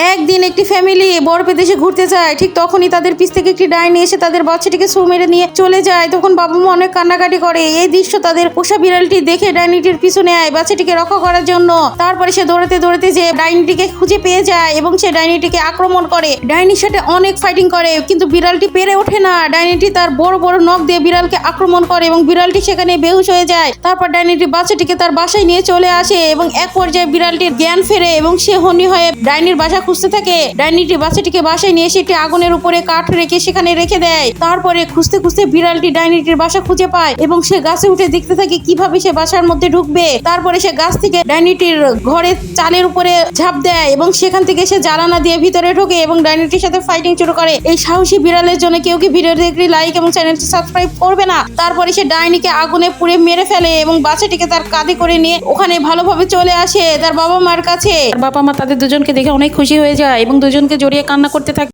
একদিন একটি ফ্যামিলি বরফে ঘুরতে যায়, ঠিক তখনই তাদের পিছ থেকে একটি ডাইনি এসে তাদের বাচ্চাটিকে ছু মেরে নিয়ে চলে যায়। তখন বাবা মা অনেক কান্নাকাটি করে। এই দৃশ্য তাদের পোষা বিড়ালটি দেখে ডাইনিটির পিছু নেয় বাচ্চাটিকে রক্ষা করার জন্য। তারপরে সে দৌড়াতে দৌড়াতে যে ডাইনিটিকে খুঁজে পেয়ে যায় এবং সে ডাইনিটিকে আক্রমণ করে। ডাইনির সাথে অনেক ফাইটিং করে, কিন্তু বিড়ালটি পেরে ওঠে না। ডাইনিটি তার বড় বড় নখ দিয়ে বিড়ালকে আক্রমণ করে এবং বিড়ালটি সেখানে বেহুশ হয়ে যায়। তারপর ডাইনিটি বাচ্চাটিকে তার বাসায় নিয়ে চলে আসে এবং এক পর্যায়ে বিড়ালটির জ্ঞান ফেরে এবং সে হন্যি হয়ে ডাইনির বাসা খুঁজতে থাকে। ডাইনিটি বাচ্চাটিকে বাসায় নিয়ে এসে একটি আগুনের উপরে কাঠ রেখে সেখানে রেখে দেয়। তারপরে খুঁজতে খুঁজতে বিড়ালটি ডাইনিটির বাসা খুঁজে পায় এবং সে গাছে উঠে দেখতে থাকে কিভাবে সে বাসার মধ্যে ঢুকবে। তারপরে সে গাছ থেকে ডাইনিটির ঘরের চালের উপরে ঝাঁপ দেয় এবং সেখান থেকে সে জানালা দিয়ে ভিতরে ঢোকে এবং ডাইনিটির সাথে ফাইটিং শুরু করে। এই সাহসী বিড়ালের জন্য কেউ কি ভিডিওতে একটি লাইক এবং চ্যানেলটি সাবস্ক্রাইব করবে না? তারপরে সে ডাইনিকে আগুনে পুড়ে মেরে ফেলে এবং বাচ্চাটিকে তার কাঁধে করে নিয়ে ওখানে ভালোভাবে চলে আসে তার বাবা মার কাছে। বাবা মা তাদের দুজনকে দেখে অনেক খুশি হয়ে যায় এবং দুজনকে জড়িয়ে কান্না করতে থাকে।